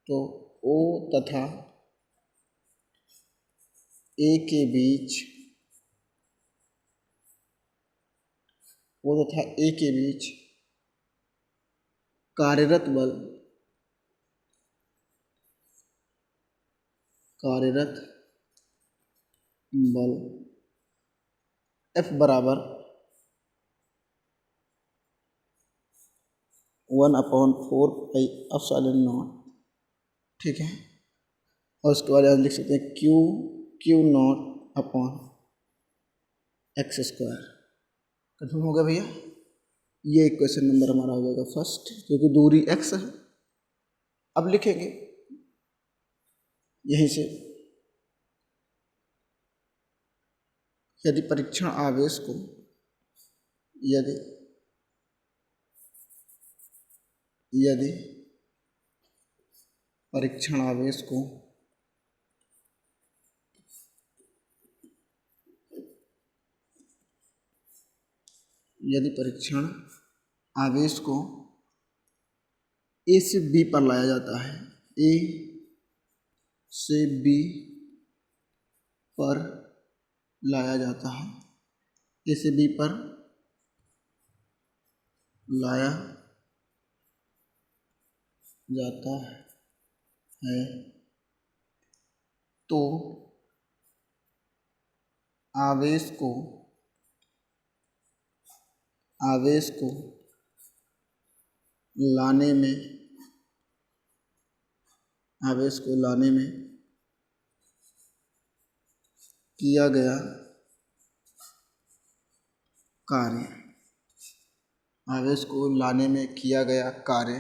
तो ओ तथा ए के बीच कार्यरत बल F बराबर 1/4πε0, ठीक है। और उसके बाद हम लिख सकते हैं Q naught upon x²। Confirm हो गया भैया। ये क्वेश्चन नंबर हमारा हो जाएगा फर्स्ट, क्योंकि दूरी x है। अब लिखेंगे यहीं से, यदि परीक्षण आवेश को यदि परीक्षण आवेश को ए से बी पर लाया जाता है, ए से बी पर लाया जाता है, ए से बी पर लाया जाता है तो आवेश को लाने में किया गया कार्य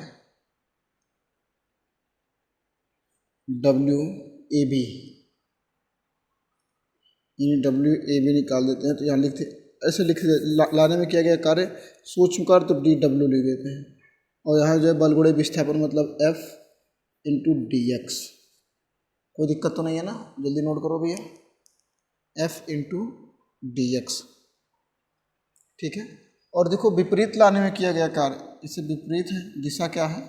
WAB, WAB निकाल देते हैं। तो यहाँ ऐसे लाने में किया गया कार्य सूक्ष्म कार्य तो DW लिख देते हैं। और यहाँ जो है बल गुणे विस्थापन मतलब F × dx। कोई दिक्कत तो नहीं है ना, जल्दी नोट करो भैया, F × dx, ठीक है। और देखो विपरीत लाने में किया गया कार्य, इससे विपरीत है, दिशा क्या है,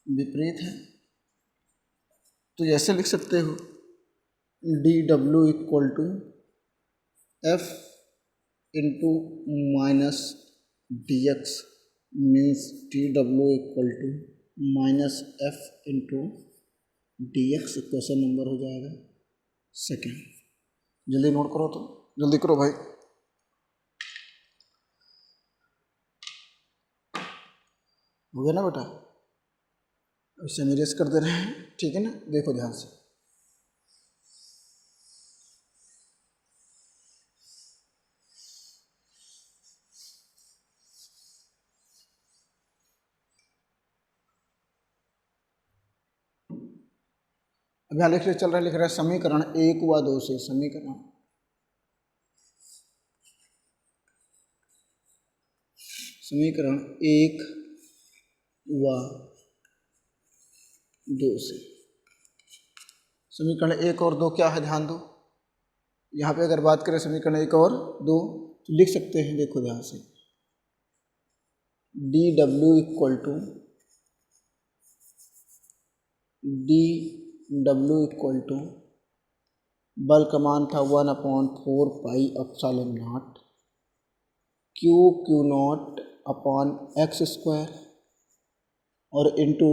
विपरीत है, तो ऐसे लिख सकते हो DW = F × -dx means DW = -F × dx। Question number हो जाएगा सेकेंड। जल्दी नोट करो, तो जल्दी करो भाई। हो गया ना बेटा, इसे हम इरेज कर दे रहे हैं, ठीक है ना। देखो ध्यान से, अब यहाँ लिख रहा है समीकरण 1 व 2 से, समीकरण 1 व 2 से। समीकरण 1 और 2 क्या है, ध्यान दो। यहाँ पे अगर बात करें समीकरण 1 और 2 तो लिख सकते हैं, देखो ध्यान से, डी डब्ल्यू इक्वल टू बल का मान था 1/4 pi epsilon naught Q naught upon X square और इनटू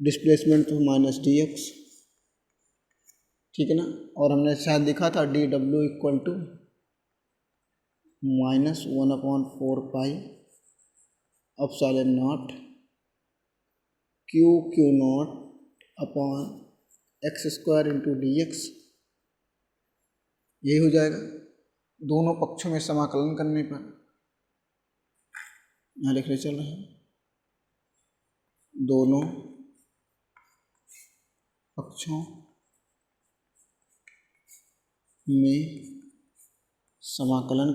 डिस्प्लेसमेंट तो माइनस डी एक्स, ठीक है ना। और हमने शायद लिखा था D W equal to minus 1/4 pi epsilon naught Q naught upon X square into D X. यही हो जाएगा दोनों पक्षों में समाकलन करने पर। यहाँ लिखने चल रहे हैं दोनों पक्षों में समाकलन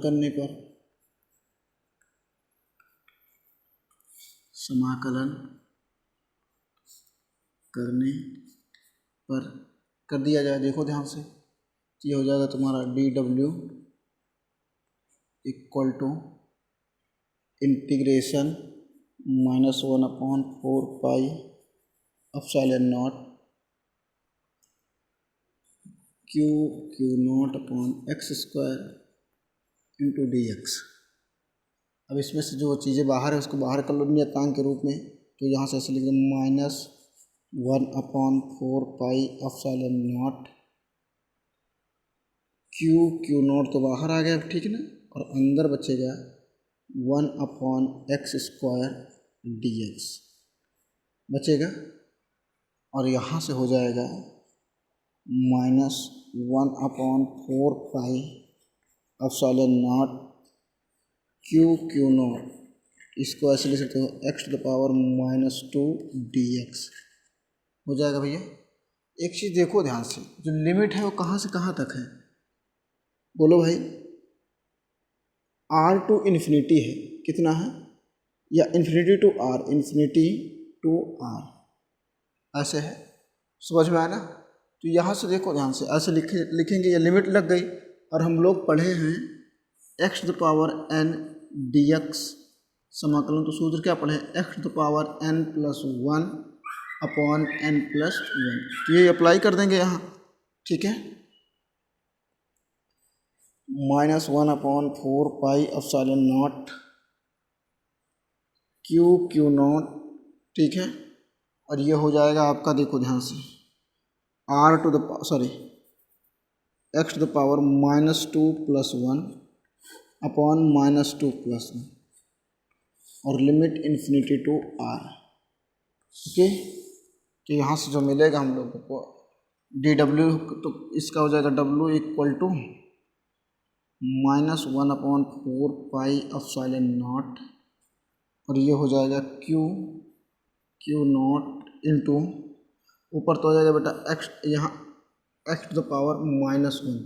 करने पर, कर दिया जाए, देखो ध्यान से, ये हो जाएगा तुम्हारा D W equal to integration minus 1/4 pi epsilon naught Q naught upon X square into D X. अब इसमें से जो चीज़ें बाहर है उसको बाहर कर लो नियतांक के रूप में, तो यहाँ से ऐसे लिख दो minus 1/4 pi epsilon naught Q not तो बाहर आ गया, ठीक है ना, और अंदर बचेगा 1/x स्क्वायर डी एक्स बचेगा। और यहाँ से हो जाएगा minus 1/4 pi epsilon naught Q not, इसको ऐसे लिख सकते हो x⁻² dx हो जाएगा भैया। एक चीज़ देखो ध्यान से, जो लिमिट है वो कहाँ से कहाँ तक है, बोलो भाई। r टू इन्फिनिटी है, कितना है, या इन्फिनिटी टू r, ऐसे है, समझ में आया ना। तो यहाँ से देखो ध्यान से, ऐसे लिखेंगे, ये लिमिट लग गई। और हम लोग पढ़े हैं x⁻n dx समाकलन, तो सूत्र क्या पढ़े, x⁻n+1 अपॉन n+1। तो ये अप्लाई कर देंगे यहाँ, ठीक है, minus 1/4 pi epsilon naught Q naught, ठीक है। और ये हो जाएगा आपका, देखो ध्यान से, x⁻2+1 अपॉन -2+1 और limit infinity to r, okay. तो यहाँ से जो मिलेगा हम लोगों को डी डब्ल्यू, तो इसका हो जाएगा w equal to -1/4 pi epsilon naught, और ये हो जाएगा क्यू नॉट इंटू, ऊपर तो हो जाएगा बेटा x, यहाँ x⁻⁻1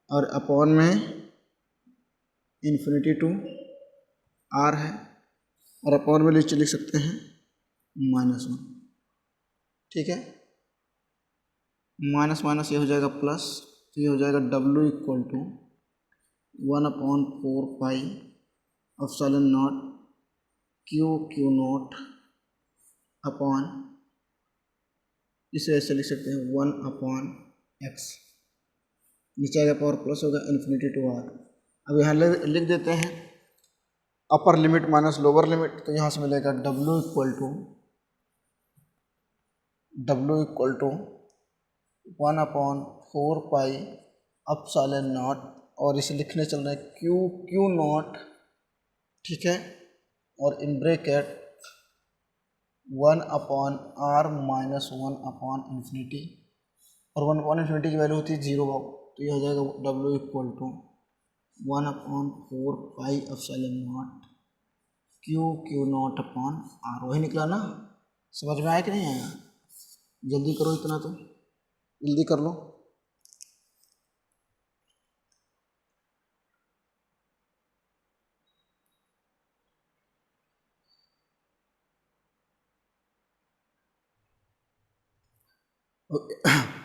और अपॉन में इन्फिनिटी टू r है, और अपॉन में नीचे लिख सकते हैं -1, ठीक है। माइनस माइनस ये हो जाएगा प्लस, तो ये हो जाएगा w equal to 1/4 pi epsilon naught Q naught upon, इसे ऐसे लिख सकते हैं 1/x, नीचे आएगा पावर प्लस होगा इन्फिनिटी टू r। अब यहाँ लिख देते हैं upper limit minus lower limit, तो यहाँ से मिलेगा w equal to 1/4 pi epsilon naught, और इसे लिखने चल रहे हैं क्यू नॉट, ठीक है, और इन ब्रैकेट 1/r माइनस 1/∞, और 1/∞ की वैल्यू होती है 0, तो ये हो जाएगा w equal to 1/4 pi epsilon naught Q naught upon r। वही निकला ना, समझ में आया कि नहीं आया। जल्दी करो, इतना तो जल्दी कर लो।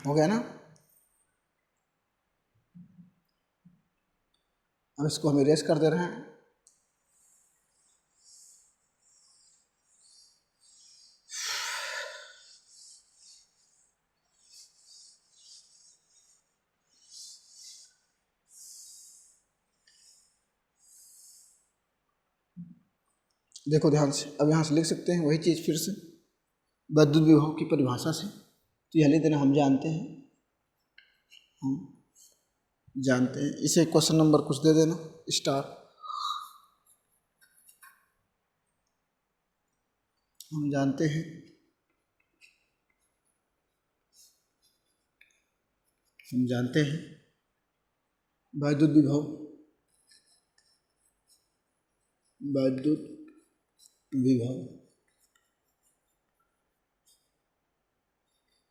हो गया ना? अब इसको हम इरेज कर दे रहे हैं। देखो ध्यान से, अब यहाँ से लिख सकते हैं वही चीज़ फिर से वैद्युत विभव की परिभाषा से। तो यह लिख देना, हम जानते हैं, हम जानते हैं। इसे क्वेश्चन नंबर कुछ दे देना, स्टार। हम जानते हैं, हम जानते हैं वैद्युत विभव, वैद्युत विभव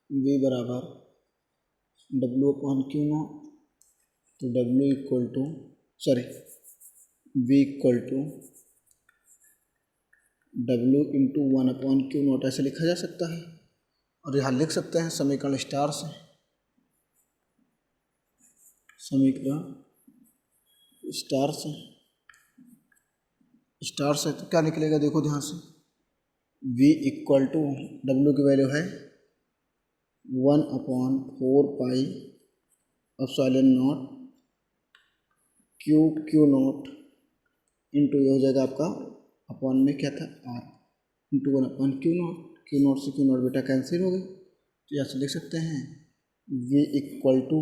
V बराबर W/Q0। तो W equal to V equal to W into 1/Q0 ऐसे लिखा जा सकता है। और यहाँ लिख सकते हैं समीकरण स्टार से, समीकरण स्टार से तो क्या निकलेगा, देखो ध्यान से। V इक्वल टू W की वैल्यू है 1/4πε0 Q0 इंटू ये हो जाएगा आपका अपॉन में क्या था R इंटू 1/Q0। Q0 से Q0 बेटा कैंसिल हो गई, तो यहाँ से लिख सकते हैं V इक्वल टू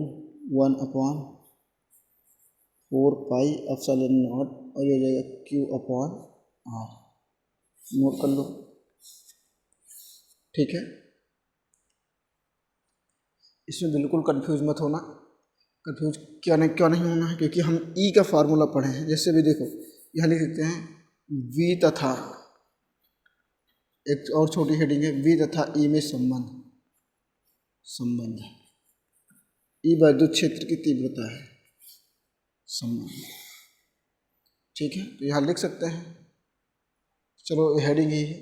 1/4πε0 और ये हो जाएगा Q/R। नोट कर लो, ठीक है। इसमें बिल्कुल कंफ्यूज मत होना। कंफ्यूज क्यों नहीं होना है, क्योंकि हम ई का फार्मूला पढ़े हैं। जैसे भी देखो यहाँ लिख सकते हैं V तथा, एक और छोटी हेडिंग है, V तथा E में संबंध ई वैद्युत क्षेत्र की तीव्रता है, संबंध, ठीक है। तो यहाँ लिख सकते हैं। चलो ये हेडिंग ही है,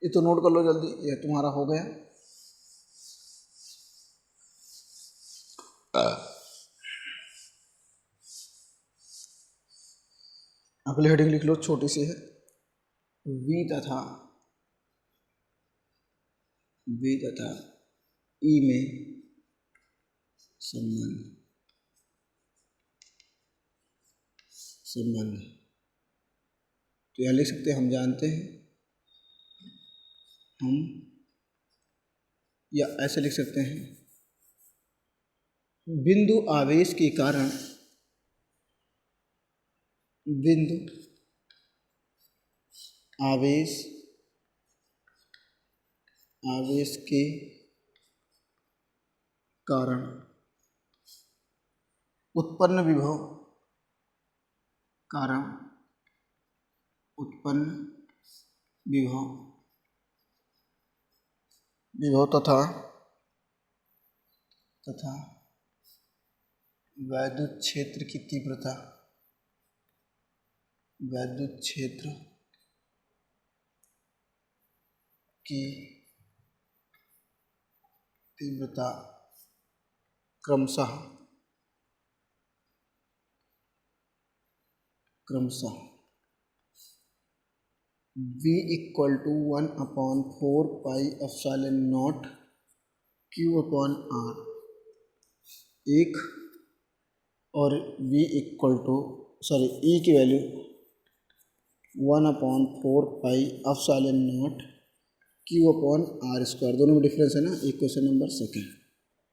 ये तो नोट कर लो जल्दी, ये तुम्हारा हो गया। अगली हेडिंग लिख लो, छोटी सी है, V तथा E में संबंध। तो यह लिख सकते हैं हम जानते हैं, हम, या ऐसे लिख सकते हैं बिंदु आवेश के कारण, बिंदु आवेश के कारण उत्पन्न विभव, विभव तथा वैद्युत क्षेत्र की तीव्रता, वैद्युत क्षेत्र की तीव्रता क्रमशः V इक्वल टू 1/4πε0 Q/R एक, और V इक्वल टू E की वैल्यू 1/4πε0 Q/R²। दोनों में डिफरेंस है ना। एक क्वेश्चन नंबर सेकेंड,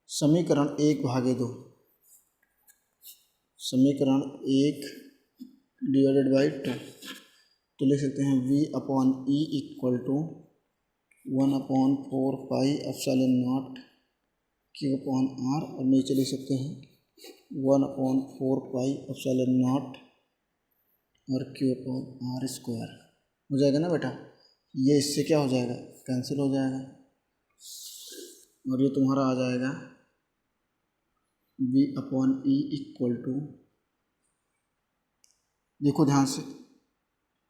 समीकरण 1/2, समीकरण 1/2 तो लिख सकते हैं V/E इक्वल टू 1/4πε0 Q/R और नीचे लिख सकते हैं 1/4πε0 और Q/R²। हो जाएगा ना बेटा, ये इससे क्या हो जाएगा, कैंसिल हो जाएगा। और ये तुम्हारा आ जाएगा v upon E equal to, देखो ध्यान से,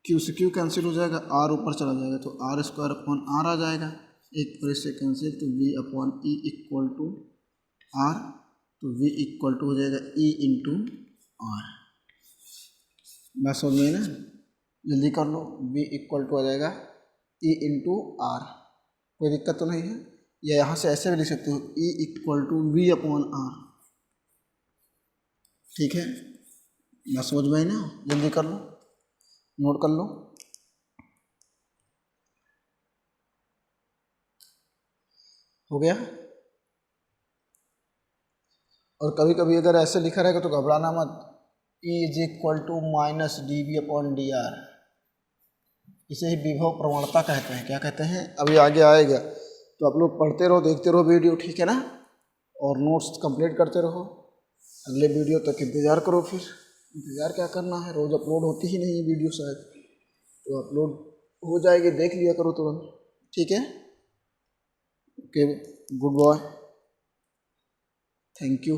q से q कैंसिल हो जाएगा, r ऊपर चला जाएगा तो आर स्क्वायर अपॉन आर आ जाएगा, एक और इससे कैंसिल, तो v upon E equal to R, तो v इक्वल टू हो जाएगा e इंटू आर। बात समझ में ना, जल्दी कर लो, v इक्वल टू आ जाएगा e इंटू आर, कोई दिक्कत तो नहीं है। या यहाँ से ऐसे भी लिख सकते हो e equal to V upon R, ठीक है। बात समझ में आई ना, जल्दी कर लो, नोट कर लो। हो गया। और कभी कभी अगर ऐसे लिखा रहेगा तो घबराना मत, E is equal to minus D V upon D R, इसे ही विभव प्रवणता कहते हैं। क्या कहते हैं, अभी आगे आएगा, तो आप लोग पढ़ते रहो, देखते रहो वीडियो, ठीक है ना, और नोट्स कंप्लीट करते रहो। अगले वीडियो तक इंतज़ार करो, फिर इंतज़ार क्या करना है, रोज़ अपलोड होती ही नहीं है वीडियो शायद, तो अपलोड हो जाएगी, देख लिया करो तुरंत, ठीक है। Okay, good boy, thank you.